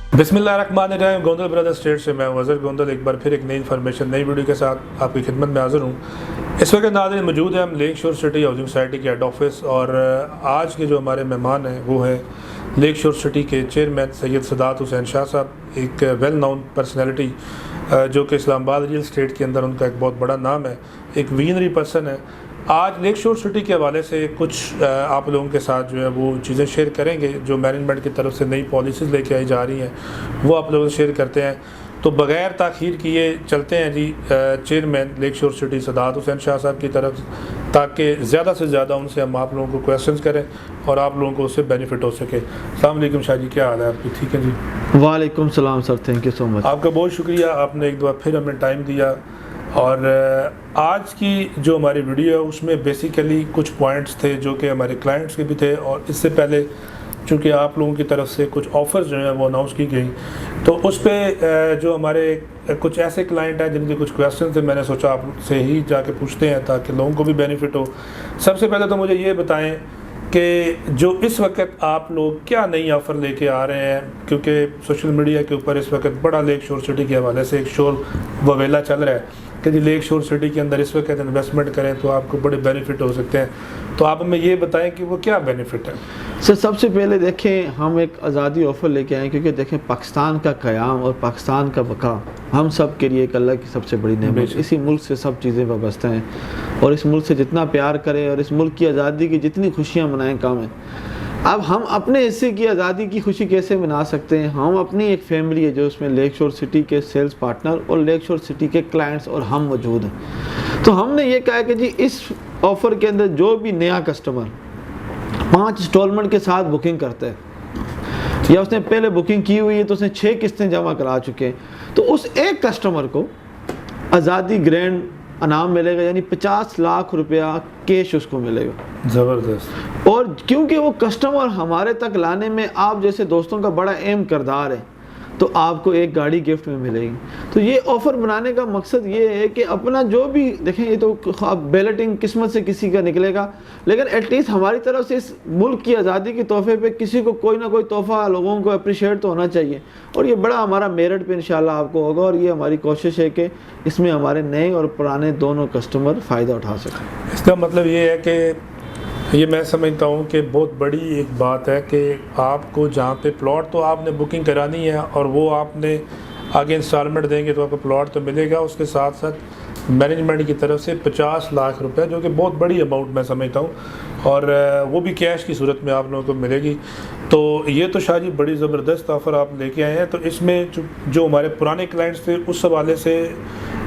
बिस्मिल्लाहिर्रहमानिर्रहीम। Gondal brother state से मैं अज़हर गोंदल एक बार फिर एक नई इन्फॉर्मेशन नई वीडियो के साथ आपकी खिदमत में हाज़िर हूँ। इस वक्त नाज़रीन मौजूद है हम लेक शोर सिटी हाउसिंग सोसाइटी के हेड ऑफिस, और आज के जो हमारे मेहमान हैं वो हैं लेक शोर सिटी के चेयरमैन सैयद सदात हुसैन शाह साहब, एक वेल नोन पर्सनैलिटी जो कि इस्लामाबाद रियल स्टेट के अंदर उनका एक बहुत बड़ा नाम है, एक विजनरी पर्सन है। आज लेक शोर सिटी के हवाले से कुछ आप लोगों के साथ जो है वो चीज़ें शेयर करेंगे जो मैनेजमेंट की तरफ से नई पॉलिसीज़ लेके आई जा रही हैं, वो आप लोगों से शेयर करते हैं। तो बग़ैर ताख़ीर किए चलते हैं जी चेयरमैन लेक शोर सिटी सदात हुसैन शाह साहब की तरफ, ताकि ज़्यादा से ज़्यादा उनसे हम आप लोगों को क्वेश्चंस करें और आप लोगों को उससे बेनिफिट हो सके। अस्सलाम वालेकुम शाह जी, क्या हाल है आपकी? ठीक है जी। वालेकुम सलाम sir, thank you so much. आपका बहुत शुक्रिया, आपने एक दफ़ा फिर हमें टाइम दिया। और आज की जो हमारी वीडियो है उसमें बेसिकली कुछ पॉइंट्स थे जो कि हमारे क्लाइंट्स के भी थे, और इससे पहले चूँकि आप लोगों की तरफ से कुछ ऑफ़र्स जो हैं वो अनाउंस की गई, तो उस पर जो हमारे कुछ ऐसे क्लाइंट हैं जिनके कुछ क्वेश्चन थे, मैंने सोचा आपसे ही जाके पूछते हैं ताकि लोगों को भी बेनिफिट हो। सबसे पहले तो मुझे ये बताएं कि जो इस वक्त आप लोग क्या नई ऑफ़र लेके आ रहे हैं, क्योंकि सोशल मीडिया के ऊपर इस वक्त बड़ा लेक शोर सिटी के हवाले से एक शोर ववेला चल रहा है कि जी लेक शोर सिटी के अंदर इस वक्त इन्वेस्टमेंट करें तो आपको बड़े बेनिफिट हो सकते हैं। तो आप हमें ये बताएं कि वो क्या बेनिफिट है। सर सबसे पहले देखें, हम एक आज़ादी ऑफ़र लेके आए, क्योंकि देखें पाकिस्तान का क़याम और पाकिस्तान का बका हम सब के लिए एक अल्लाह की सबसे बड़ी नेमत। इसी मुल्क से सब चीज़ें वाबस्ता हैं, और इस मुल्क से जितना प्यार करें और इस मुल्क की आज़ादी की जितनी खुशियाँ मनाएं कम है। अब हम अपने हिस्से की आज़ादी की खुशी कैसे मना सकते हैं? हम अपनी एक फैमिली है जो उसमें लेक शोर सिटी के सेल्स पार्टनर और लेक शोर सिटी के क्लाइंट्स और हम मौजूद हैं। तो हमने ये कहा कि जी इस ऑफ़र के अंदर जो भी नया कस्टमर 5 इंस्टॉलमेंट के साथ बुकिंग करता है, या उसने पहले बुकिंग की हुई है तो उसने 6 किस्तें जमा करा चुके हैं, तो उस एक कस्टमर को आज़ादी ग्रैंड इनाम मिलेगा, यानी 50 लाख रुपया कैश उसको मिलेगा। ज़बरदस्त। और क्योंकि वो कस्टमर हमारे तक लाने में आप जैसे दोस्तों का बड़ा अहम किरदार है, तो आपको एक गाड़ी गिफ्ट में मिलेगी। तो ये ऑफ़र बनाने का मकसद ये है कि अपना जो भी देखें, ये तो अब बैलेटिंग किस्मत से किसी का निकलेगा, लेकिन एटलीस्ट हमारी तरफ से इस मुल्क की आज़ादी के तोहफे पे किसी को कोई ना कोई तोहफ़ा लोगों को अप्रिशिएट तो होना चाहिए, और ये बड़ा हमारा मेरिट पे इंशाल्लाह आपको होगा। और ये हमारी कोशिश है कि इसमें हमारे नए और पुराने दोनों कस्टमर फ़ायदा उठा सकें। इसका मतलब ये है कि ये मैं समझता हूँ कि बहुत बड़ी एक बात है कि आपको जहाँ पे प्लॉट तो आपने बुकिंग करानी है और वो आपने आगे इंस्टॉलमेंट देंगे तो आपको प्लॉट तो मिलेगा, उसके साथ साथ मैनेजमेंट की तरफ से 50 लाख रुपए, जो कि बहुत बड़ी अमाउंट मैं समझता हूँ, और वो भी कैश की सूरत में आप लोगों को मिलेगी। तो ये तो शाह जी बड़ी ज़बरदस्त ऑफ़र आप लेके आए हैं। तो इसमें जो हमारे पुराने क्लाइंट्स थे उस हवाले से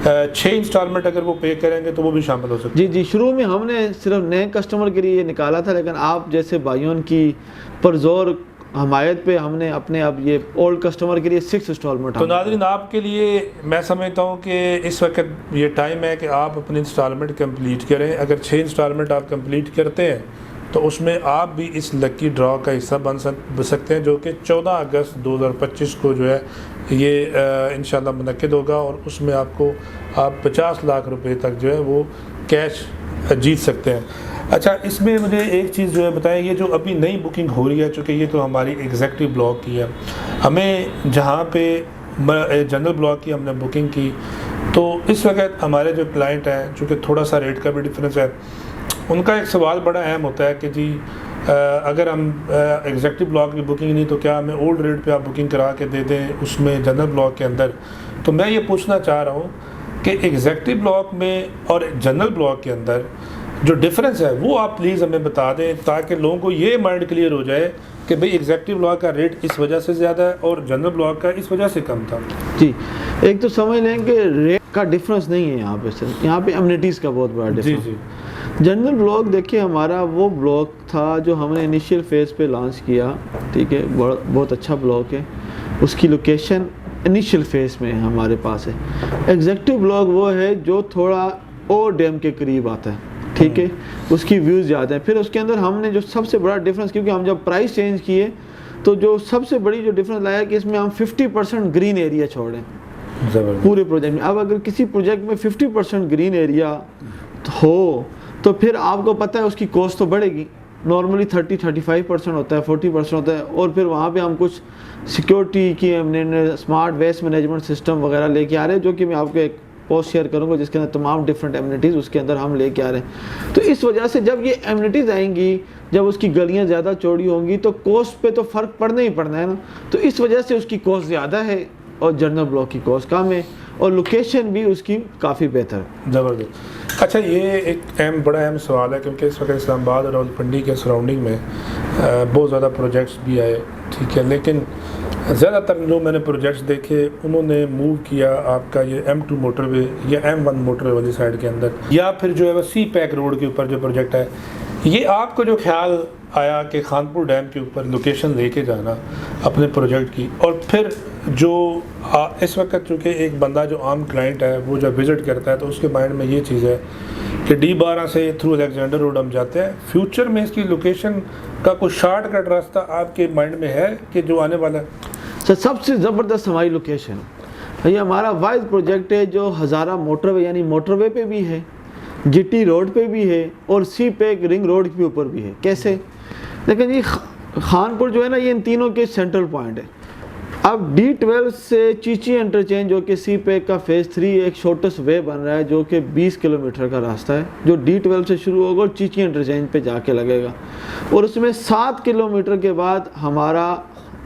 6 इंस्टॉलमेंट अगर वो पे करेंगे तो वो भी शामिल हो सकते जी जी। शुरू में हमने सिर्फ नए कस्टमर के लिए निकाला था, लेकिन आप जैसे भाइयों की परज़ोर हमायत पे हमने अपने अब ये ओल्ड कस्टमर के लिए 6 इंस्टॉलमेंट। तो नाज़रीन आपके लिए मैं समझता हूँ कि इस वक्त ये टाइम है कि आप अपनी इंस्टॉलमेंट कंप्लीट करें। अगर 6 इंस्टॉलमेंट आप कंप्लीट करते हैं तो उसमें आप भी इस लकी ड्रॉ का हिस्सा बन सकते हैं, जो कि 14 अगस्त 2025 को जो है ये इंशाल्लाह मुनक्किद होगा, और उसमें आपको 50 लाख रुपए तक जो है वो कैश जीत सकते हैं। अच्छा, इसमें मुझे एक चीज़ जो है बताएं, ये जो अभी नई बुकिंग हो रही है, चूँकि ये तो हमारी एग्जेक्टिव ब्लॉक की है, हमें जहाँ पे जनरल ब्लॉक की हमने बुकिंग की, तो इस वक्त हमारे जो क्लाइंट हैं, चूँकि थोड़ा सा रेट का भी डिफरेंस है, उनका एक सवाल बड़ा अहम होता है कि जी अगर हम एग्जेक्टिव ब्लॉक की बुकिंग नहीं तो क्या हमें ओल्ड रेट पे आप बुकिंग करा के दे दें उसमें जनरल ब्लॉक के अंदर। तो मैं ये पूछना चाह रहा हूँ कि एग्जेक्टिव ब्लॉक में और जनरल ब्लॉक के अंदर जो डिफरेंस है वो आप प्लीज़ हमें बता दें, ताकि लोगों को ये माइंड क्लियर हो जाए कि भाई एग्जेक्टिव ब्लॉक का रेट इस वजह से ज़्यादा है और जनरल ब्लॉक का इस वजह से कम था। जी, एक तो समझ लें कि रेट का डिफरेंस नहीं है यहाँ पे सर, यहाँ पे अम्यूनिटीज़ का बहुत बड़ा डिफरेंस। जी। जनरल ब्लॉक देखिए हमारा वो ब्लॉक था जो हमने इनिशियल फेज़ पे लॉन्च किया, ठीक है, बहुत अच्छा ब्लॉक है, उसकी लोकेशन इनिशियल फेज़ में हमारे पास है। एग्जेक्टिव ब्लॉक वो है जो थोड़ा और डैम के करीब आता है, ठीक है, उसकी व्यूज़ ज़्यादा हैं। फिर उसके अंदर हमने जो सबसे बड़ा डिफरेंस, क्योंकि हम जब प्राइस चेंज किए तो जो सबसे बड़ी जो डिफरेंस लाया कि इसमें हम 50% ग्रीन एरिया छोड़ें पूरे प्रोजेक्ट में। अब अगर किसी प्रोजेक्ट में 50% ग्रीन एरिया हो तो फिर आपको पता है उसकी कॉस्ट तो बढ़ेगी, نارملی 30-35% ہوتا ہے, 40% ہوتا ہے, اور پھر وہاں پہ ہم کچھ سیکیورٹی کی ہم نے اسمارٹ ویسٹ مینجمنٹ سسٹم وغیرہ لے کے آ رہے ہیں, جو کہ میں آپ کو ایک پوسٹ شیئر کروں گا جس کے اندر تمام ڈفرینٹ ایمنٹیز اس کے اندر ہم لے کے آ رہے ہیں. تو اس وجہ سے جب یہ ایمنٹیز آئیں گی, جب اس کی گلیاں زیادہ چوڑی ہوں گی تو کوسٹ پہ تو فرق پڑنا ہی پڑنا ہے نا. تو اس وجہ سے اس کی کوسٹ زیادہ ہے اور جنرل بلاک کی کوسٹ کم ہے, اور لوکیشن بھی اس کی کافی بہتر ہے. زبردست. اچھا, یہ ایک بڑا اہم سوال ہے کیونکہ اس وقت اسلام آباد اور راولپنڈی کے سراؤنڈنگ میں بہت زیادہ پروجیکٹس بھی آئے, ٹھیک ہے, لیکن زیادہ تر جو میں نے پروجیکٹس دیکھے انہوں نے موو کیا آپ کا یہ M2 موٹر وے یا M1 موٹر وے والی سائڈ کے اندر, یا پھر جو ہے وہ سی پیک روڈ کے اوپر جو پروجیکٹ ہے. یہ آپ کو جو خیال آیا کہ خانپور ڈیم کے اوپر لوکیشن لے کے جانا اپنے پروجیکٹ کی, اور پھر جو اس وقت چونکہ ایک بندہ جو عام کلائنٹ ہے وہ جب وزٹ کرتا ہے تو اس کے مائنڈ میں یہ چیز ہے کہ D12 سے تھرو الیگزینڈر روڈ ہم جاتے ہیں, فیوچر میں اس کی لوکیشن کا کوئی شارٹ کٹ راستہ آپ کے مائنڈ میں ہے کہ جو آنے والا ہے؟ سب سے زبردست ہماری لوکیشن, یہ ہمارا واحد پروجیکٹ ہے جو ہزارہ موٹر وے یعنی موٹر وے پہ بھی ہے, جی ٹی روڈ پہ بھی ہے, اور سی پیک رنگ روڈ کے اوپر بھی ہے. کیسے؟ لیکن یہ خانپور جو ہے نا, یہ ان تینوں کے سینٹرل پوائنٹ ہے. اب D12 سے چیچی انٹرچینج جو کہ سی پیک کا فیز 3 ایک شارٹسٹ وے بن رہا ہے جو کہ 20 کلومیٹر کا راستہ ہے, جو D12 سے شروع ہوگا اور چیچی انٹرچینج پہ جا کے لگے گا, اور اس میں 7 کلومیٹر کے بعد ہمارا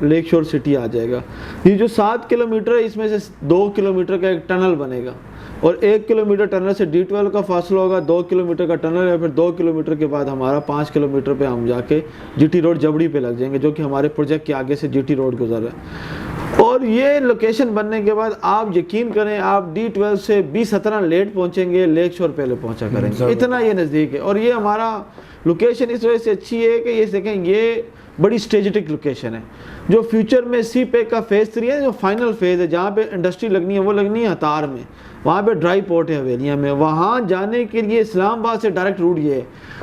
لیک شور سٹی آ جائے گا. یہ جو 7 کلومیٹر ہے اس میں سے 2 کلومیٹر کا ایک ٹنل بنے گا, اور 1 کلومیٹر ٹنل سے D12 کا فاصلہ ہوگا, 2 کلومیٹر کا ٹنل ہے, پھر 2 کلومیٹر کے بعد ہمارا 5 کلومیٹر پہ ہم جا کے جی ٹی روڈ جبڑی پہ لگ جائیں گے, جو کہ ہمارے پروجیکٹ کے آگے سے جی ٹی روڈ گزر رہا ہے. اور یہ لوکیشن بننے کے بعد آپ یقین کریں آپ D12 سے 20-17 لیٹ پہنچیں گے, لیک شور پہلے پہنچا کریں گے, اتنا یہ نزدیک ہے. اور یہ ہمارا لوکیشن اس وجہ سے اچھی ہے کہ یہ دیکھیں یہ بڑی اسٹریٹجک لوکیشن ہے. جو فیوچر میں سی پیک کا فیز 3 ہے, جو فائنل فیز ہے, جہاں پہ انڈسٹری لگنی ہے وہ لگنی ہے ہتار میں, وہاں پہ ڈرائی پورٹ ہے حویلیاں میں, وہاں جانے کے لیے اسلام آباد سے ڈائریکٹ روٹ یہ ہے.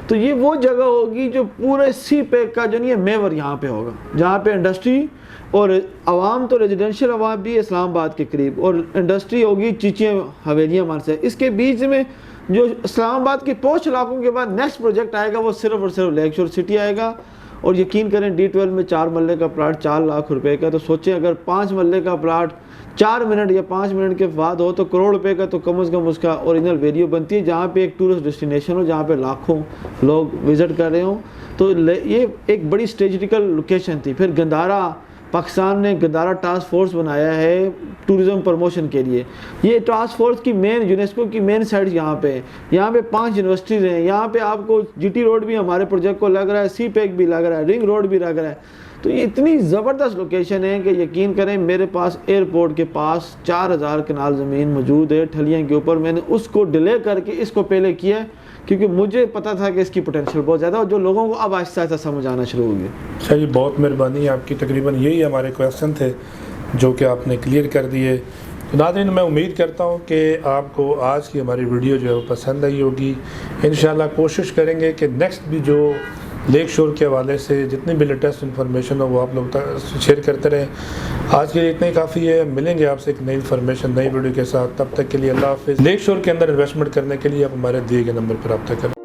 تو یہ وہ جگہ ہوگی جو پورے سی پیک کا جو نہیں ہے میور یہاں پہ ہوگا, جہاں پہ انڈسٹری اور عوام تو ریزیڈینشیل عوام بھی اسلام آباد کے قریب, اور انڈسٹری ہوگی چیچی حویلیاں مان سے. اس کے بیچ میں جو اسلام آباد کے پوسٹ علاقوں کے بعد نیکسٹ پروجیکٹ آئے گا وہ صرف اور صرف لیک شور سٹی آئے گا. اور یقین کریں D12 میں 4 مرلے کا پلاٹ 4 لاکھ روپے کا, تو سوچیں اگر 5 مرلے کا پلاٹ 4 منٹ یا 5 منٹ کے بعد ہو تو کروڑ روپے کا تو کم از کم اس کا اوریجنل ویلیو بنتی ہے, جہاں پہ ایک ٹورسٹ ڈیسٹینیشن ہو, جہاں پہ لاکھوں لوگ وزٹ کر رہے ہوں. تو یہ ایک بڑی اسٹریٹجیکل لوکیشن تھی. پھر گندارا, پاکستان نے گندارا ٹاسک فورس بنایا ہے ٹورزم پروموشن کے لیے. یہ ٹاسک فورس کی مین یونیسکو کی مین سائٹ یہاں پہ ہے, یہاں پہ 5 یونیورسٹیز ہیں, یہاں پہ آپ کو جی ٹی روڈ بھی ہمارے پروجیکٹ کو لگ رہا ہے, سی پیک بھی لگ رہا ہے, رنگ روڈ بھی لگ رہا ہے. تو یہ اتنی زبردست لوکیشن ہے کہ یقین کریں میرے پاس ایئرپورٹ کے پاس 4000 کنال زمین موجود ہے ٹھلیاں کے اوپر. میں نے اس کو ڈیلے کر کے اس کو پہلے کیا ہے کیونکہ مجھے پتا تھا کہ اس کی پوٹینشیل بہت زیادہ ہے, جو لوگوں کو اب آہستہ آہستہ سمجھ آنا شروع ہو گیا. اچھا جی, بہت مہربانی آپ کی. تقریباً یہی ہمارے کویسچن تھے جو کہ آپ نے کلیئر کر دیے. ناظرین, میں امید کرتا ہوں کہ آپ کو آج کی ہماری ویڈیو جو ہے وہ پسند آئی ہوگی. انشاءاللہ کوشش کریں گے کہ نیکسٹ بھی جو لیک شور کے حوالے سے جتنی بھی لیٹسٹ انفارمیشن ہو وہ آپ لوگ شیئر کرتے رہیں. آج کے لیے اتنا ہی کافی ہے. ملیں گے آپ سے ایک نئی انفارمیشن نئی ویڈیو کے ساتھ. تب تک کے لیے اللہ حافظ. لیک شور کے اندر انویسٹمنٹ کرنے کے لیے آپ ہمارے دیے گئے نمبر پر رابطہ کریں.